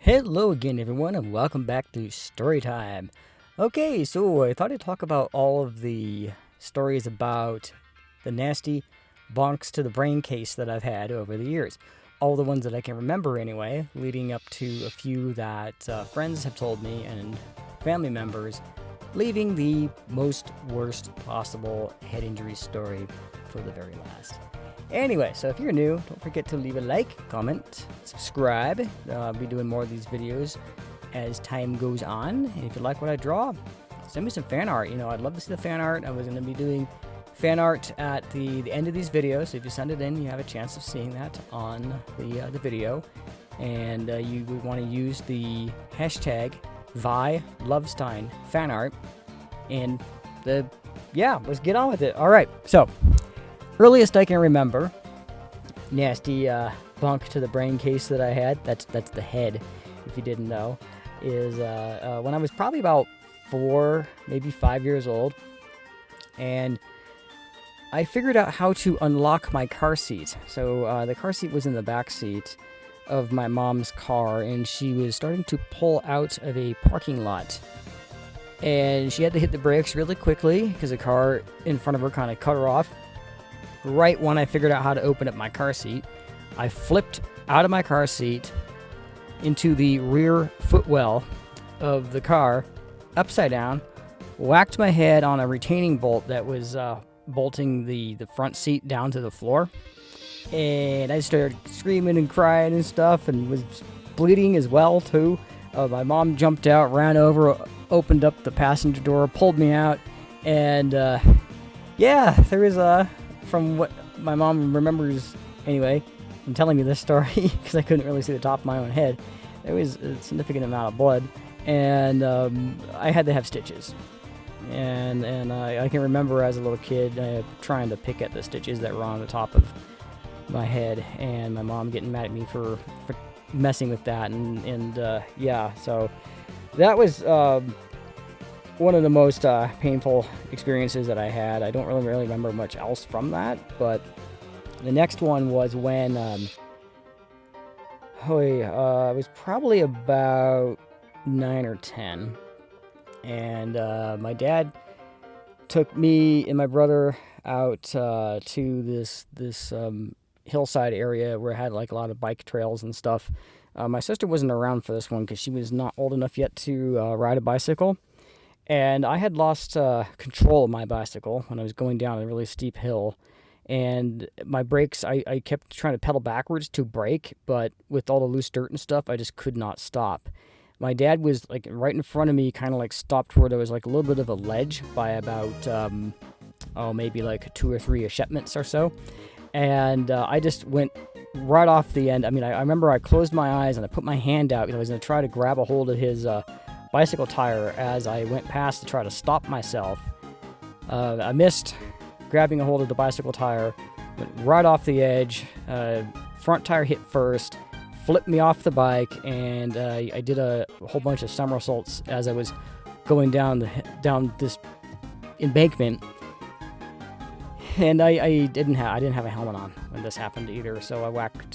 Hello again, everyone, and welcome back to Storytime. Okay, so I thought I'd talk about all of the stories about the nasty bonks to the brain case that I've had over the years. All the ones that I can remember, anyway, leading up to a few that friends have told me and family members, leaving the most worst possible head injury story for the very last. Anyway, so if you're new, don't forget to leave a like, comment, subscribe. I'll be doing more of these videos as time goes on. And if you like what I draw, send me some fan art. I'd love to see the fan art. I was going to be doing fan art at the end of these videos. So if you send it in, you have a chance of seeing that on the video. And you would want to use the hashtag #ViLovestein_fanart. And let's get on with it. All right, so earliest I can remember, nasty bunk to the brain case that I had, that's the head, if you didn't know, is when I was probably about 4, maybe 5 years old, and I figured out how to unlock my car seat. So the car seat was in the back seat of my mom's car, and she was starting to pull out of a parking lot. And she had to hit the brakes really quickly because the car in front of her kind of cut her off. Right when I figured out how to open up my car seat, I flipped out of my car seat into the rear footwell of the car, upside down, whacked my head on a retaining bolt that was bolting the front seat down to the floor. And I started screaming and crying and stuff and was bleeding as well, too. My mom jumped out, ran over, opened up the passenger door, pulled me out, and there was from what my mom remembers, anyway, from telling me this story, because I couldn't really see the top of my own head, there was a significant amount of blood, and I had to have stitches. And I can remember as a little kid trying to pick at the stitches that were on the top of my head, and my mom getting mad at me for messing with that, so that was one of the most painful experiences that I had. I don't really remember much else from that, but the next one was when I was probably about 9 or 10, and my dad took me and my brother out to this hillside area where it had like a lot of bike trails and stuff. My sister wasn't around for this one because she was not old enough yet to ride a bicycle. And I had lost control of my bicycle when I was going down a really steep hill. And my brakes, I kept trying to pedal backwards to brake, but with all the loose dirt and stuff, I just could not stop. My dad was like right in front of me, kind of like stopped where there was like a little bit of a ledge by about, maybe like 2 or 3 eschatments or so. And I just went right off the end. I mean, I remember I closed my eyes and I put my hand out because I was going to try to grab a hold of his bicycle tire as I went past to try to stop myself. I missed grabbing a hold of the bicycle tire, went right off the edge, front tire hit first, flipped me off the bike, and I did a whole bunch of somersaults as I was going down this embankment. And I didn't have a helmet on when this happened either, so I whacked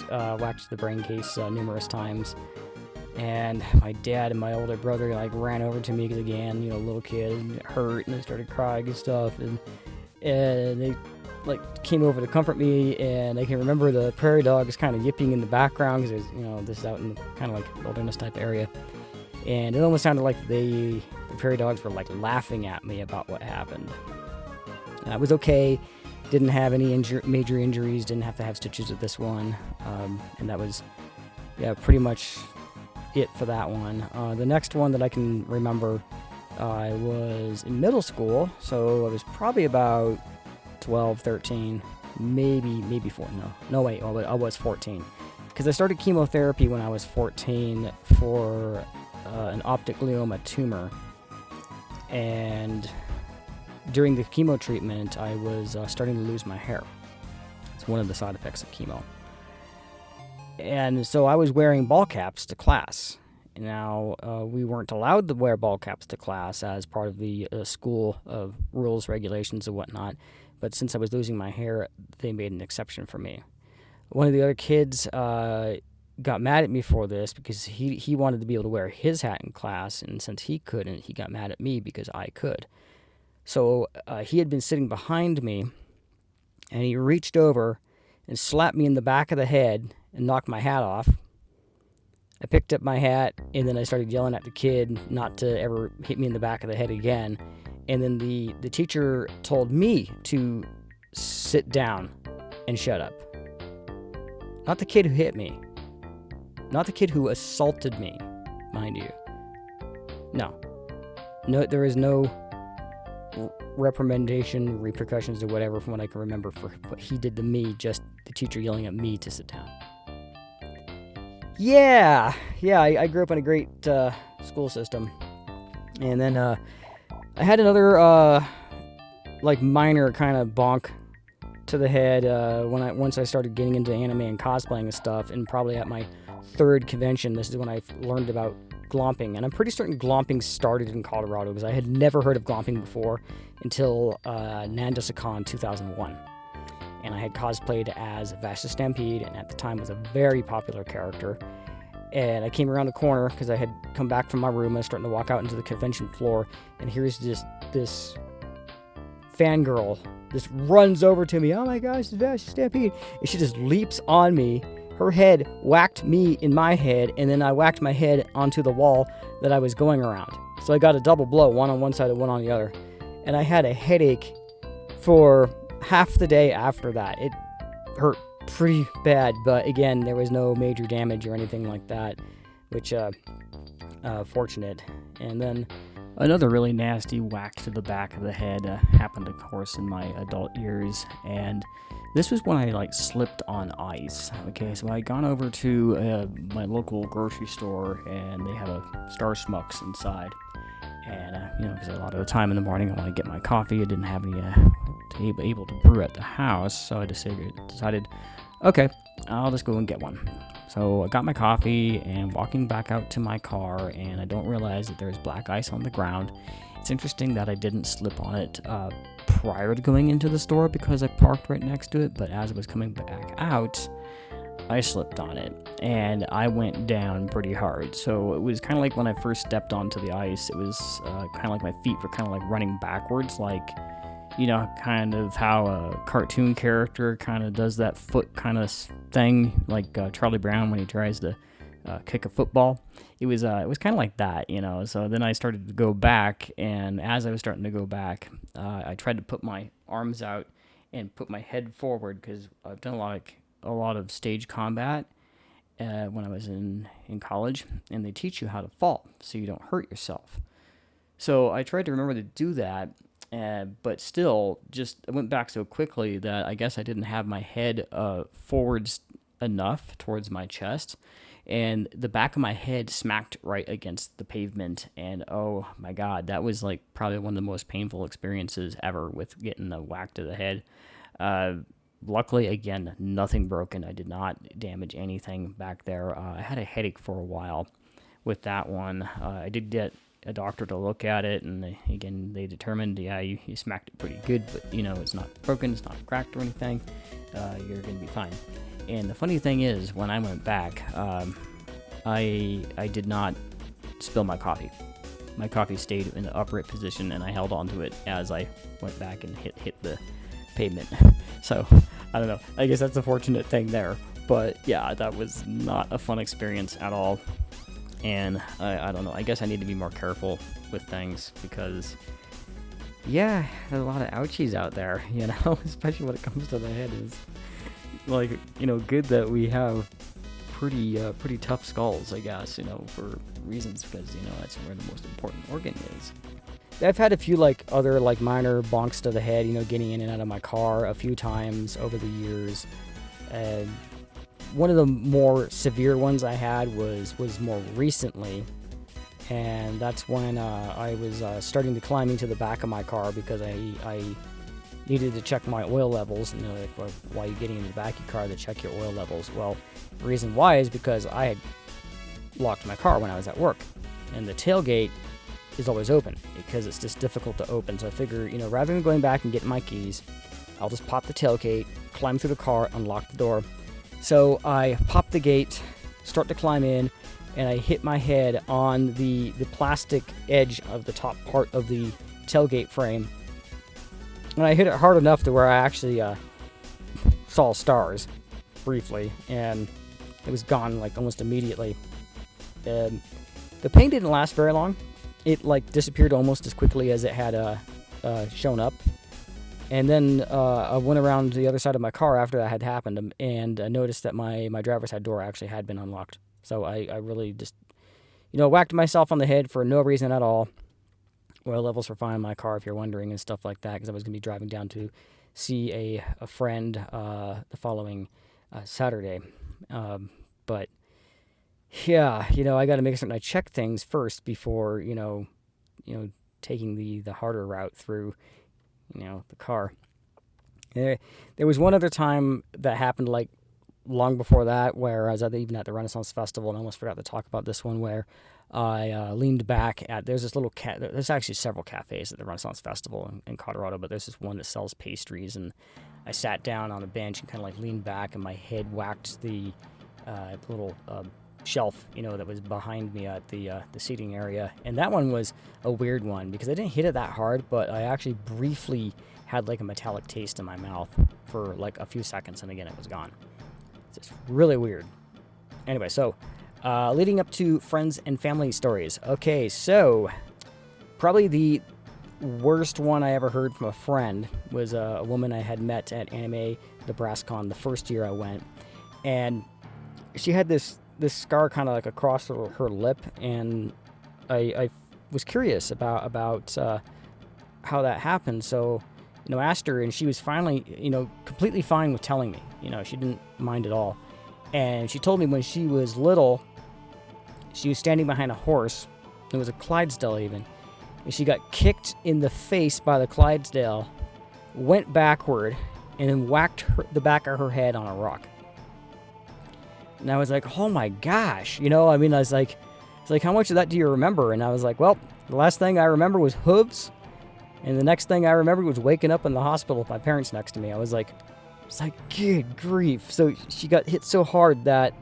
the brain case numerous times. And my dad and my older brother ran over to me because, again, little kid, hurt, and they started crying and stuff. And they came over to comfort me. And I can remember the prairie dogs kind of yipping in the background because this is out in kind of like wilderness type area. And it almost sounded like the prairie dogs were laughing at me about what happened. And I was okay. Didn't have any major injuries. Didn't have to have stitches with this one. And that was, pretty much it for that one. The next one that I can remember, I was in middle school, so I was probably about 12, 13, maybe 14. I was 14, because I started chemotherapy when I was 14 for an optic glioma tumor, and during the chemo treatment, I was starting to lose my hair. It's one of the side effects of chemo. And so I was wearing ball caps to class. Now, we weren't allowed to wear ball caps to class as part of the school rules, regulations, and whatnot. But since I was losing my hair, they made an exception for me. One of the other kids got mad at me for this because he wanted to be able to wear his hat in class, and since he couldn't, he got mad at me because I could. So he had been sitting behind me, and he reached over and slapped me in the back of the head and knocked my hat off. I picked up my hat, and then I started yelling at the kid not to ever hit me in the back of the head again. And then the teacher told me to sit down and shut up. Not the kid who hit me. Not the kid who assaulted me, mind you. No, there is no reprimandation, repercussions, or whatever from what I can remember for what he did to me, just the teacher yelling at me to sit down. Yeah, I grew up in a great school system. And then I had another minor kind of bonk to the head once I started getting into anime and cosplaying and stuff, and probably at my third convention, this is when I learned about glomping. And I'm pretty certain glomping started in Colorado, because I had never heard of glomping before until Nandasacon 2001. And I had cosplayed as Vashta Stampede, and at the time was a very popular character. And I came around the corner because I had come back from my room. I was starting to walk out into the convention floor, and here's this fangirl just runs over to me. Oh my gosh, it's Vashta Stampede. And she just leaps on me. Her head whacked me in my head, and then I whacked my head onto the wall that I was going around. So I got a double blow, one on one side and one on the other. And I had a headache for half the day after that. It hurt pretty bad, but again, there was no major damage or anything like that, which fortunate. And then another really nasty whack to the back of the head happened, of course, in my adult years, and this was when I slipped on ice. Okay, so I had gone over to my local grocery store, and they have a Star Schmucks inside. And because a lot of the time in the morning I want to get my coffee. I didn't have any able to brew at the house, so I decided, okay, I'll just go and get one. So I got my coffee and walking back out to my car, and I don't realize that there's black ice on the ground. It's interesting that I didn't slip on it prior to going into the store because I parked right next to it, but as I was coming back out, I slipped on it, and I went down pretty hard. So it was kind of like when I first stepped onto the ice, it was kind of like my feet were kind of like running backwards, kind of how a cartoon character kind of does that foot kind of thing, like Charlie Brown when he tries to kick a football. It was kind of like that, So then I started to go back, and as I was starting to go back, I tried to put my arms out and put my head forward, because I've done a lot of stage combat when I was in college, and they teach you how to fall so you don't hurt yourself. So I tried to remember to do that, but still, I went back so quickly that I guess I didn't have my head forwards enough towards my chest, and the back of my head smacked right against the pavement, and oh my god, that was probably one of the most painful experiences ever with getting a whack to the head. Luckily, again, nothing broken. I did not damage anything back there. I had a headache for a while with that one. I did get a doctor to look at it, and they determined, you smacked it pretty good, but it's not broken, it's not cracked or anything. You're gonna be fine. And the funny thing is, when I went back, I did not spill my coffee. My coffee stayed in the upright position, and I held onto it as I went back and hit the pavement. So I don't know. I guess that's a fortunate thing there. But yeah, that was not a fun experience at all. And I don't know. I guess I need to be more careful with things because, yeah, there's a lot of ouchies out there, especially when it comes to the head. Is good that we have pretty tough skulls, I guess, for reasons, because, that's where the most important organ is. I've had a few other minor bonks to the head, getting in and out of my car a few times over the years. One of the more severe ones I had was more recently, and that's when I was starting to climb into the back of my car because I needed to check my oil levels. While you're getting in the back of your car to check your oil levels. Well, the reason why is because I had locked my car when I was at work, and the tailgate is always open because it's just difficult to open. So I figure, rather than going back and getting my keys, I'll just pop the tailgate, climb through the car, unlock the door. So I popped the gate, start to climb in, and I hit my head on the plastic edge of the top part of the tailgate frame. And I hit it hard enough to where I actually saw stars briefly, and it was gone like almost immediately. And the pain didn't last very long. It like disappeared almost as quickly as it had shown up. And then I went around the other side of my car after that had happened, and I noticed that my driver's side door actually had been unlocked. So I really just, whacked myself on the head for no reason at all. Oil levels were fine in my car, if you're wondering, and stuff like that, because I was going to be driving down to see a friend the following Saturday. But yeah, I got to make certain I check things first before, taking the harder route through, the car. There was one other time that happened like long before that where I was even at the Renaissance Festival, and I almost forgot to talk about this one, where I leaned back at, there's this little there's actually several cafes at the Renaissance Festival in Colorado, but there's this one that sells pastries, and I sat down on a bench and kind of like leaned back, and my head whacked the little shelf, that was behind me at the seating area. And that one was a weird one because I didn't hit it that hard, but I actually briefly had like a metallic taste in my mouth for like a few seconds, and again it was gone. It's really weird. Anyway, so leading up to friends and family stories. Okay, so probably the worst one I ever heard from a friend was a woman I had met at Anime Nebraska the first year I went, and she had this scar kind of like across her lip, and I was curious about how that happened. So, asked her, and she was finally, completely fine with telling me. She didn't mind at all. And she told me when she was little, she was standing behind a horse. It was a Clydesdale even. And she got kicked in the face by the Clydesdale, went backward, and then whacked the back of her head on a rock. And I was like, oh my gosh, I was like, it's like, how much of that do you remember? And I was like, well, the last thing I remember was hooves. And the next thing I remembered was waking up in the hospital with my parents next to me. I was like, good grief. So she got hit so hard that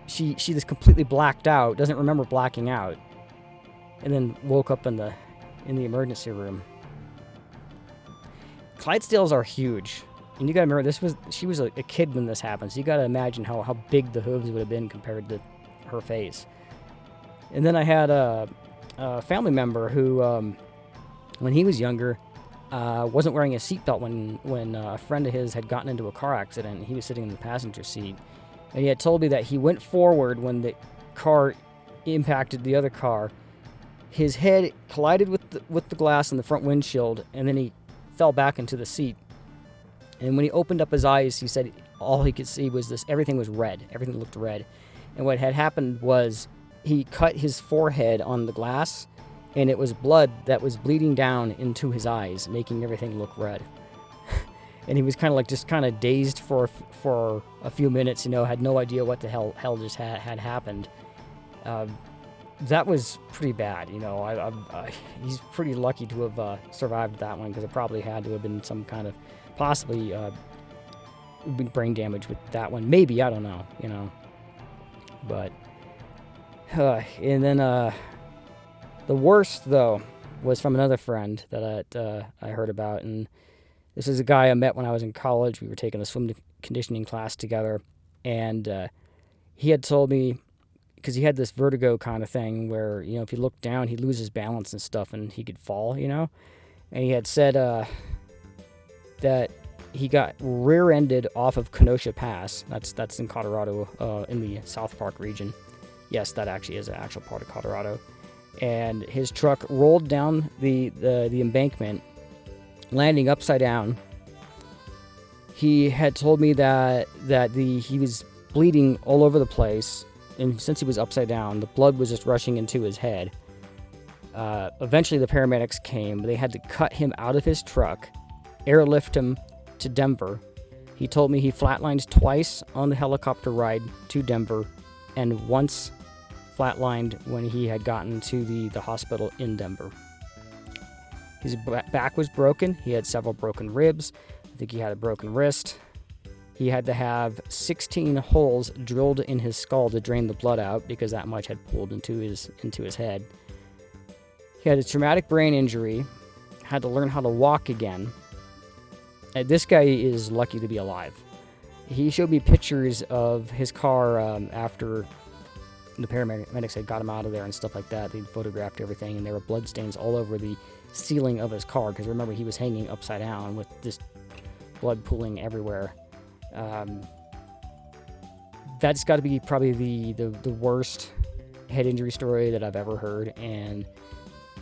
she just completely blacked out, doesn't remember blacking out, and then woke up in the emergency room. Clydesdales are huge. And you gotta remember, she was a kid when this happened, so you gotta imagine how big the hooves would have been compared to her face. And then I had a family member who, when he was younger, wasn't wearing a seatbelt when a friend of his had gotten into a car accident, and he was sitting in the passenger seat. And he had told me that he went forward when the car impacted the other car. His head collided with the glass in the front windshield, and then he fell back into the seat. And when he opened up his eyes, he said all he could see was everything was red. Everything looked red. And what had happened was he cut his forehead on the glass, and it was blood that was bleeding down into his eyes, making everything look red. And he was kind of dazed for a few minutes, had no idea what the hell just had happened. That was pretty bad, he's pretty lucky to have survived that one, because it probably had to have been some kind of possibly brain damage with that one. Maybe, I don't know, But, and then the worst, though, was from another friend that I heard about. And this is a guy I met when I was in college. We were taking a swim conditioning class together. And he had told me, because he had this vertigo kind of thing where, if he looked down, he'd lose his balance and stuff, and he could fall, And he had said that he got rear-ended off of Kenosha Pass. That's in Colorado, in the South Park region. Yes, that actually is an actual part of Colorado. And his truck rolled down the embankment, landing upside down. He had told me that he was bleeding all over the place, and since he was upside down, the blood was just rushing into his head. Eventually, the paramedics came. They had to cut him out of his truck, airlift him to Denver. He told me he flatlined twice on the helicopter ride to Denver, and once flatlined when he had gotten to the hospital in Denver. His back was broken. He had several broken ribs. I think he had a broken wrist. He had to have 16 holes drilled in his skull to drain the blood out because that much had pulled into his head. He had a traumatic brain injury, had to learn how to walk again. This guy is lucky to be alive. He showed me pictures of his car after the paramedics had got him out of there and stuff like that. They photographed everything, and there were bloodstains all over the ceiling of his car, because remember, he was hanging upside down with this blood pooling everywhere. That's got to be probably the worst head injury story that I've ever heard, and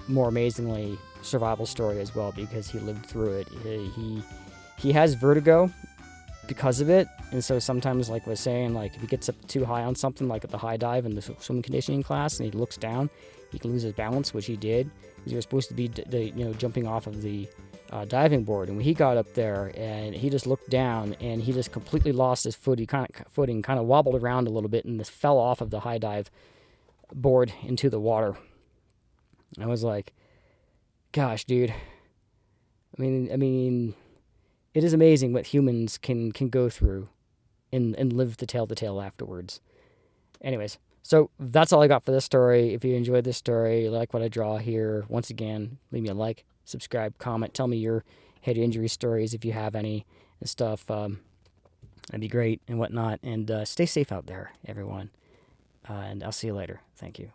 more amazingly, survival story as well, because he lived through it. He has vertigo because of it, and so sometimes, like I was saying, like if he gets up too high on something, like at the high dive in the swimming conditioning class, and he looks down, he can lose his balance, which he did, because he was supposed to be jumping off of the diving board. And when he got up there and he just looked down, and he just completely lost his footing, kind of wobbled around a little bit, and just fell off of the high dive board into the water. I was like, gosh, dude. I mean, it is amazing what humans can go through and live to tell the tale afterwards. Anyways, so that's all I got for this story. If you enjoyed this story, like what I draw here, once again, leave me a like, subscribe, comment, tell me your head injury stories if you have any and stuff. That'd be great and whatnot. And stay safe out there, everyone. And I'll see you later. Thank you.